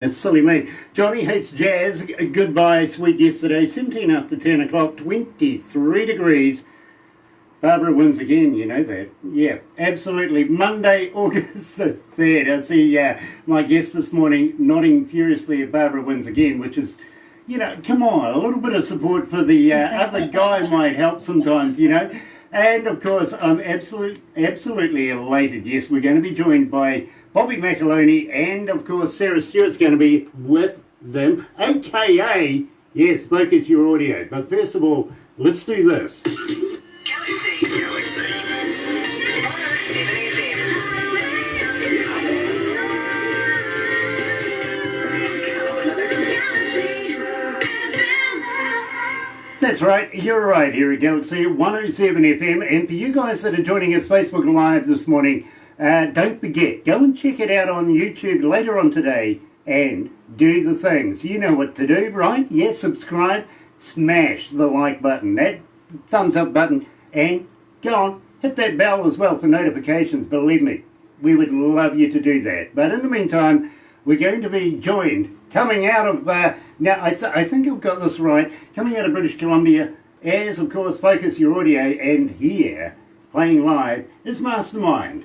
Silly me. Johnny hates jazz. Goodbye, sweet yesterday. 17 after 10 o'clock, 23 degrees. Barbara wins again, you know that. Yeah, absolutely. Monday, August the 3rd. I see my guest this morning nodding furiously at Barbara wins again, which is, come on, a little bit of support for the other guy might help sometimes, And, of course, I'm absolutely elated. Yes, we're going to be joined by Bobby McAloney and, of course, Sarah Stewart's going to be with them, a.k.a. yes, Bloke, it's your audio. But first of all, let's do this. Galaxy 107fm. That's right, you're right here at Galaxy 107 FM, and for you guys that are joining us Facebook Live this morning, don't forget, go and check it out on YouTube later on today and do the things. You know what to do, right? Yes, subscribe, smash the like button, that thumbs up button, and go on, hit that bell as well for notifications. Believe me, we would love you to do that. But in the meantime, we're going to be joined coming out of, now I think I've got this right, coming out of British Columbia, as of course Focus Your Audio, and here, playing live, is Mastermind.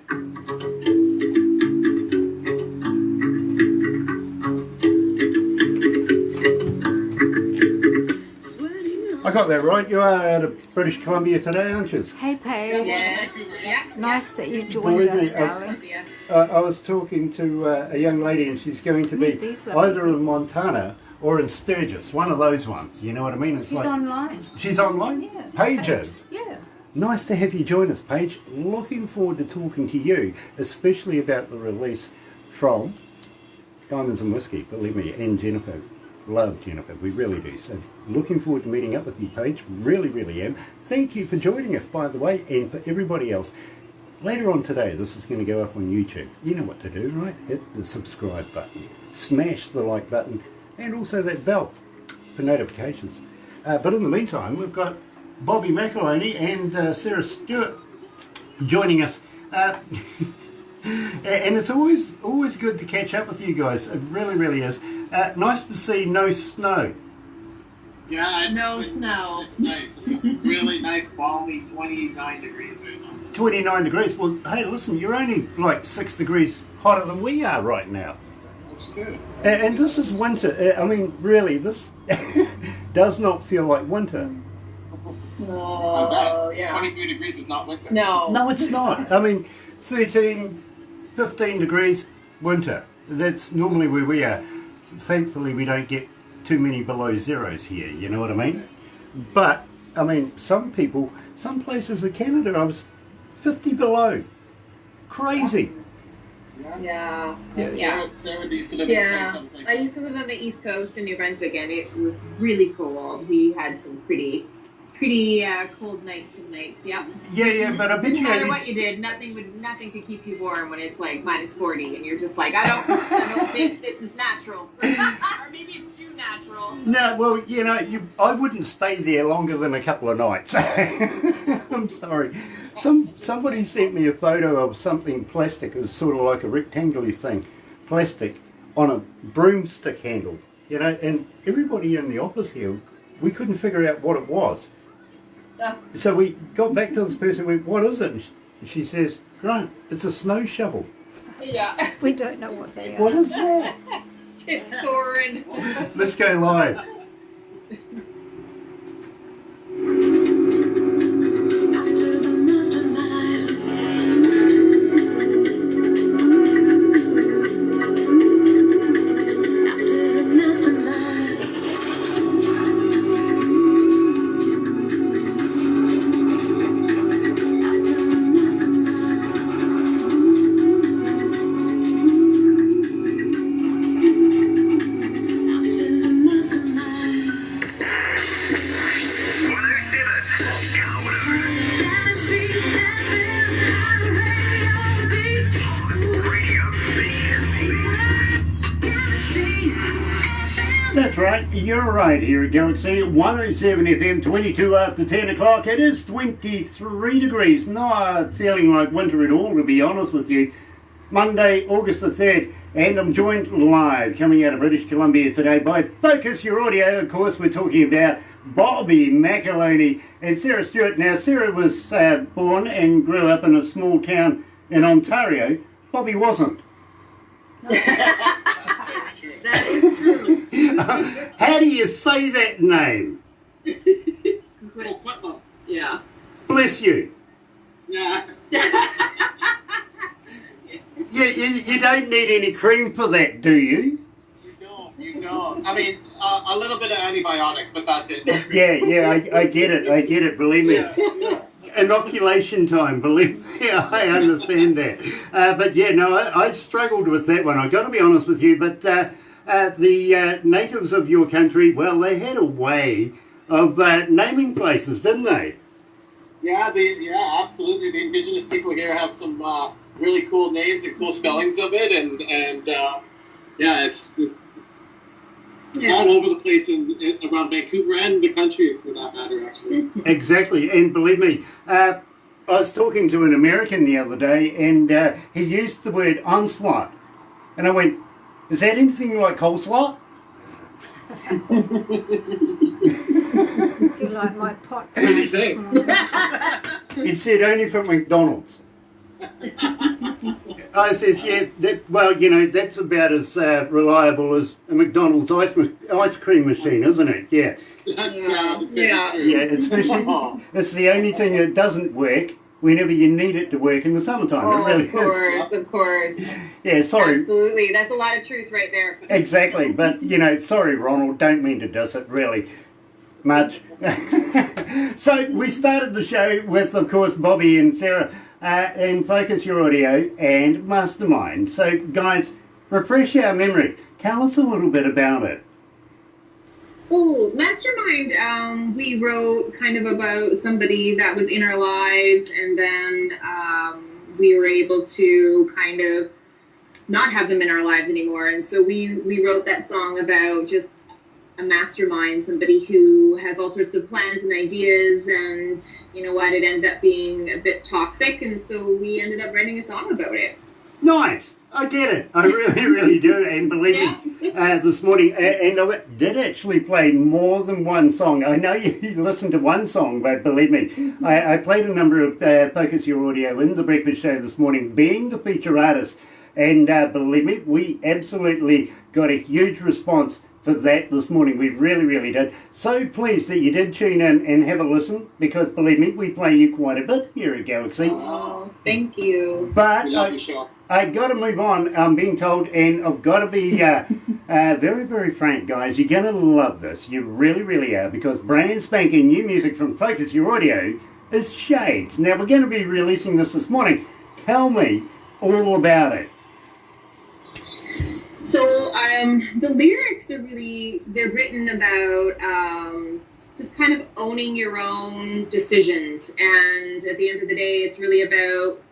I got that right. You are out of British Columbia today, aren't you? Hey, Paige. Yeah. Nice that you joined us, darling. I was talking to a young lady, and she's going to be either in Montana or in Sturgis, one of those ones. You know what I mean? It's She's online. She's online? Yeah. Paige is? Yeah. Nice to have you join us, Paige. Looking forward to talking to you, especially about the release from Diamonds and Whiskey, believe me, and Jennifer. Love Jennifer, we really do. So looking forward to meeting up with you, Paige. Really, really am. Thank you for joining us, by the way, and for everybody else. Later on today, this is going to go up on YouTube. You know what to do, right? Hit the subscribe button, smash the like button, and also that bell for notifications. But in the meantime, we've got Bobby McAloney and Sarah Stewart joining us. And it's always good to catch up with you guys. It really, really is. Nice to see no snow. Yeah, it's No snow. It's nice. It's a really nice, balmy 29 degrees right now. 29 degrees. Well, hey, listen, you're only like 6 degrees hotter than we are right now. That's true. And this is winter. I mean, really, this does not feel like winter. Oh, yeah. 23 degrees is not winter. No. No, it's not. I mean, 13, 15 degrees, winter. That's normally where we are. Thankfully, we don't get too many below zeros here, you know what I mean? But, I mean, some places in Canada, I was 50 below. Crazy. Yeah. Sarah used to live in a place. I used to live on the East Coast in New Brunswick, and it was really cold. We had some pretty cold nights and nights. Yeah. Yeah, but I bet No you matter only... what you did, nothing could keep you warm when it's like minus 40, and you're just like, I don't think this is natural, or maybe it's too natural. No, well, I wouldn't stay there longer than a couple of nights. I'm sorry. Somebody sent me a photo of something plastic. It was sort of like a rectangular thing, plastic, on a broomstick handle, and everybody in the office here, we couldn't figure out what it was. So we got back to this person, we went, what is it? And she says, Grant, it's a snow shovel. Yeah. We don't know what they are. What is that? It's foreign. Let's go live. That's right, you're right here at Galaxy 107 FM, 22 after 10 o'clock. It is 23 degrees, not feeling like winter at all, to be honest with you. Monday, August the 3rd. And I'm joined live, coming out of British Columbia today, by Focus Your Audio. Of course, we're talking about Bobby McAloney and Sarah Stewart. Now, Sarah was born and grew up in a small town in Ontario. Bobby wasn't. That is true. How do you say that name? Yeah. Bless you. Yeah. You don't need any cream for that, do you? You don't. I mean, a little bit of antibiotics, but that's it. Yeah, I get it, believe me. Yeah. Inoculation time, believe me, I understand that. But yeah, no, I struggled with that one, I've got to be honest with you. But the natives of your country, well, they had a way of naming places, didn't they? Yeah, absolutely. The indigenous people here have some really cool names and cool spellings of it, and it's all over the place around Vancouver and the country, for that matter, actually. Exactly, and believe me, I was talking to an American the other day, and he used the word onslaught, and I went, "Is that anything like coleslaw?" If you like my pot. What did he say? He said only from McDonald's. I says, yeah, that's about as reliable as a McDonald's ice cream machine, isn't it? Yeah. Yeah, it's the only thing that doesn't work whenever you need it to work in the summertime. Oh, it really of course. Yeah, sorry. Absolutely. That's a lot of truth right there. Exactly, but, sorry, Ronald, don't mean to diss it, really. Much. So we started the show with, of course, Bobby and Sarah and Focus Your Audio and Mastermind. So, guys, refresh our memory. Tell us a little bit about it. Oh, Mastermind, we wrote kind of about somebody that was in our lives, and then we were able to kind of not have them in our lives anymore. And so we wrote that song about just a mastermind, somebody who has all sorts of plans and ideas, and you know what, it ended up being a bit toxic, and so we ended up writing a song about it. Nice. I get it. I really, really do. And believe me, this morning, and I did actually play more than one song. I know you listened to one song, but believe me, I played a number of Focus Your Audio in the breakfast show this morning, being the feature artist. And believe me, we absolutely got a huge response for that this morning. We really, really did. So pleased that you did tune in and have a listen, because believe me, we play you quite a bit here at Galaxy. Oh, thank you. But We love your show. I got to move on, I'm being told, and I've got to be very, very frank, guys. You're going to love this. You really, really are, because brand spanking new music from Focus Your Audio is Shades. Now, we're going to be releasing this morning. Tell me all about it. So the lyrics are they're written about just kind of owning your own decisions. And at the end of the day, it's really about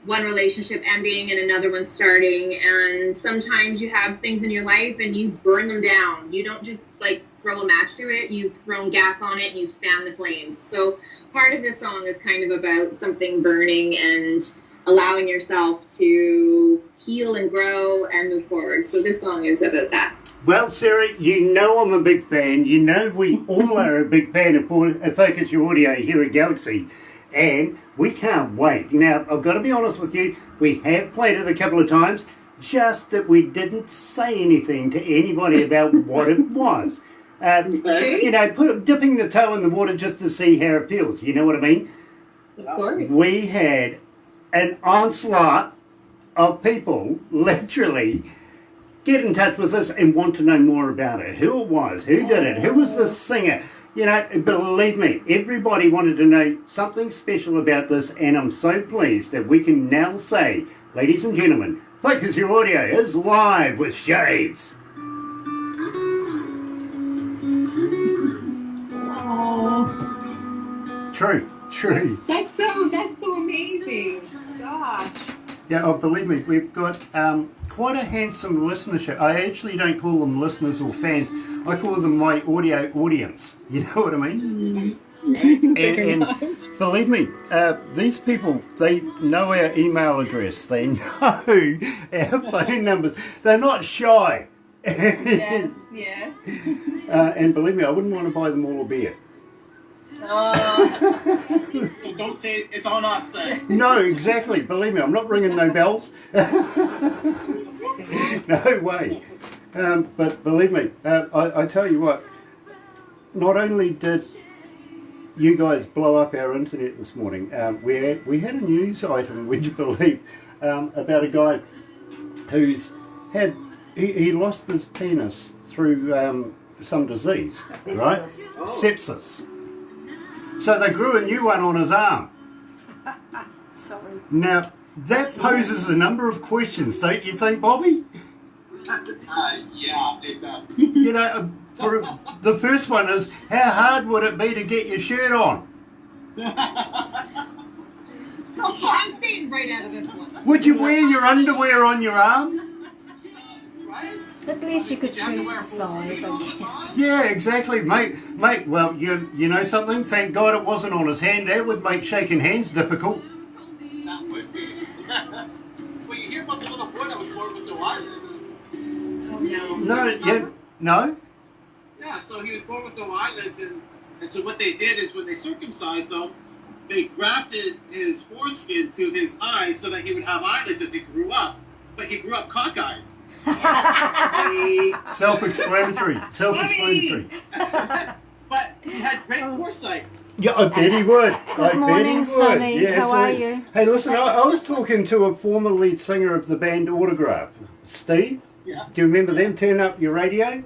one relationship ending and another one starting. And sometimes you have things in your life and you burn them down. You don't just throw a match to it. You've thrown gas on it and you've fanned the flames. So part of this song is kind of about something burning and allowing yourself to heal and grow and move forward. So this song is about that. Well, Sarah, you know I'm a big fan. You know we all are a big fan of Focus Your Audio here at Galaxy. And we can't wait. Now, I've got to be honest with you, we have played it a couple of times, just that we didn't say anything to anybody about what it was. Dipping the toe in the water just to see how it feels. You know what I mean? Of course. We had an onslaught of people literally get in touch with us and want to know more about it. Who it was, who did it, who was the singer. Believe me, everybody wanted to know something special about this, and I'm so pleased that we can now say, ladies and gentlemen, Focus Your Audio is live with Shades. Oh, True. that's so amazing. Gosh. Yeah, believe me, we've got quite a handsome listenership. I actually don't call them listeners or fans. I call them my audio audience. You know what I mean? And Believe me, these people, they know our email address. They know our phone numbers. They're not shy. Yes, yes. And believe me, I wouldn't want to buy them all a beer. So don't say it's on us then. No, exactly. Believe me, I'm not ringing no bells. No way. But believe me, I tell you what, not only did you guys blow up our internet this morning, we had a news item, would you believe, about a guy who's had, he lost his penis through some disease, right? Sepsis. So they grew a new one on his arm. Sorry. Now, that poses a number of questions, don't you think, Bobby? Yeah, it does. You know, the first one is, how hard would it be to get your shirt on? I'm staying right out of this one. Would you wear your underwear on your arm? Right? At least you could choose the size, I guess. Yeah, exactly, mate. Well, you know something? Thank God it wasn't on his hand. That would make shaking hands difficult. That would be. Well, you hear about the little boy that was born with no eyelids. Oh no. No? Yeah, so he was born with no eyelids, and so what they did is when they circumcised him, they grafted his foreskin to his eyes so that he would have eyelids as he grew up. But he grew up cockeyed. Self-explanatory. But he had great foresight. Yeah, I bet he would. Good morning, Sonny. Yeah, How are absolutely. you? Hey, listen, I was talking to a former lead singer of the band Autograph, Steve. Yeah, Do you remember them? Turn up your radio.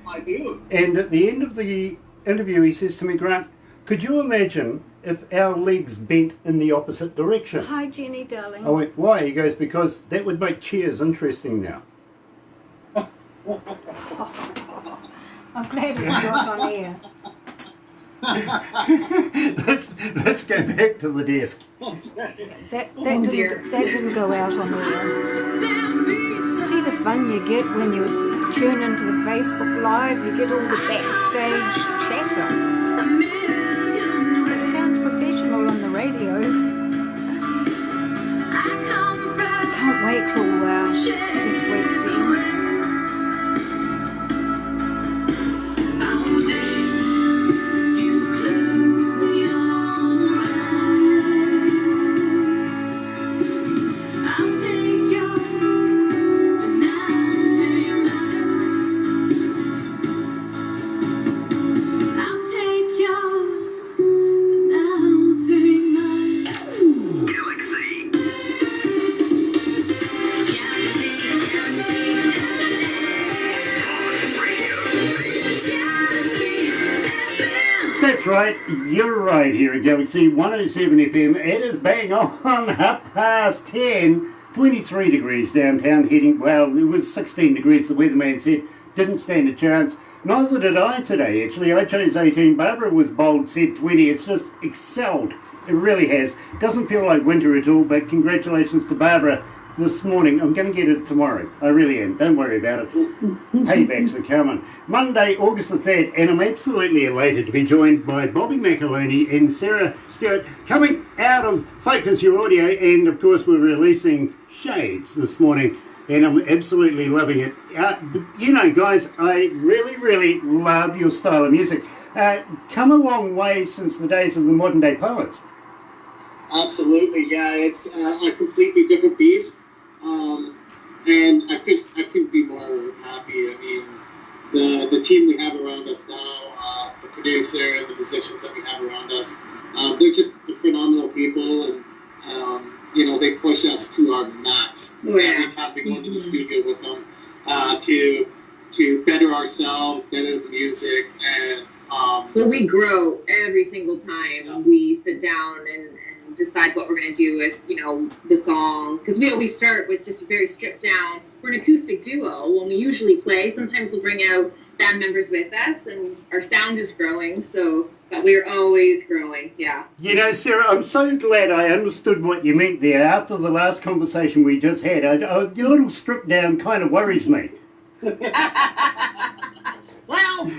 I do. And at the end of the interview, he says to me, Grant, could you imagine if our legs bent in the opposite direction? Hi, Jenny, darling. I went, why? He goes, because that would make Cheers interesting now. I'm glad it's not on air. let's go back to the desk. That dear. didn't go out on air. See the fun you get when you tune into the Facebook Live? You get all the backstage chatter. It sounds professional on the radio. Can't wait till this week, Jen. That's right, you're right here at Galaxy 107 FM. It is bang on 10:30, 23 degrees downtown, heading, well, it was 16 degrees, the weatherman said, didn't stand a chance. Neither did I today, actually. I chose 18. Barbara was bold, said 20. It's just excelled. It really has. Doesn't feel like winter at all, but congratulations to Barbara this morning. I'm going to get it tomorrow. I really am. Don't worry about it. Paybacks are coming. Monday, August the 3rd, and I'm absolutely elated to be joined by Bobby McAloney and Sarah Stewart coming out of Focus Your Audio, and of course we're releasing Shades this morning, and I'm absolutely loving it. You know, guys, I really, really love your style of music. Come a long way since the days of the modern day poets. Absolutely, yeah. It's a completely different beast, and I couldn't be more happy. I mean, the team we have around us now, the producer, and the musicians that we have around us, they're just phenomenal people, and you know, they push us to our max every time we go into the studio with them to better ourselves, better the music, and well, we grow every single time we sit down and decide what we're going to do with, you know, the song, because we always start with just very stripped down. We're an acoustic duo. When we usually play, sometimes we'll bring out band members with us, and our sound is growing, so but we're always growing. Yeah. You know, Sarah, I'm so glad I understood what you meant there after the last conversation we just had. Your little stripped down kind of worries me. Well.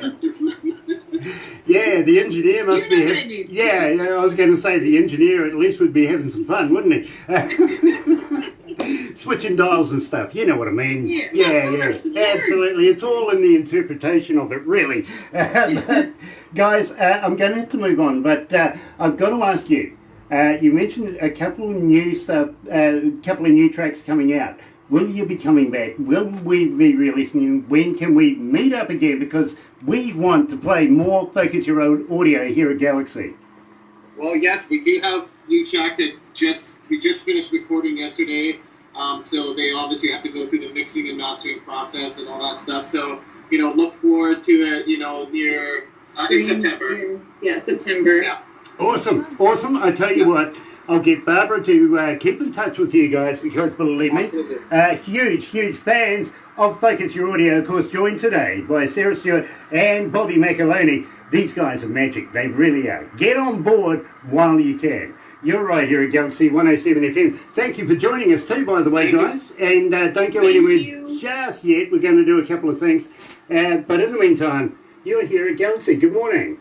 Yeah, Yeah, the engineer must You know be. what I mean. Yeah, I was going to say the engineer at least would be having some fun, wouldn't he? Switching dials and stuff. You know what I mean? Yeah. Yeah, absolutely. It's all in the interpretation of it, really. But, guys, I'm going to have to move on, but I've got to ask you. You mentioned a couple of new stuff, couple of new tracks coming out. Will you be coming back? Will we be re-listening? When can we meet up again? Because we want to play more Focus Your Own audio here at Galaxy. Well, yes, we do have new tracks that we just finished recording yesterday. So they obviously have to go through the mixing and mastering process and all that stuff. So, look forward to it, near in September. Yeah, September. Yeah. Awesome. I tell you what, I'll get Barbara to keep in touch with you guys because, believe me, huge fans of Focus Your Audio, of course, joined today by Sarah Stewart and Bobby McAloney. These guys are magic. They really are. Get on board while you can. You're right here at Galaxy 107 FM. Thank you for joining us too, by the way, guys. And don't go anywhere just yet. We're going to do a couple of things. But in the meantime, you're here at Galaxy. Good morning.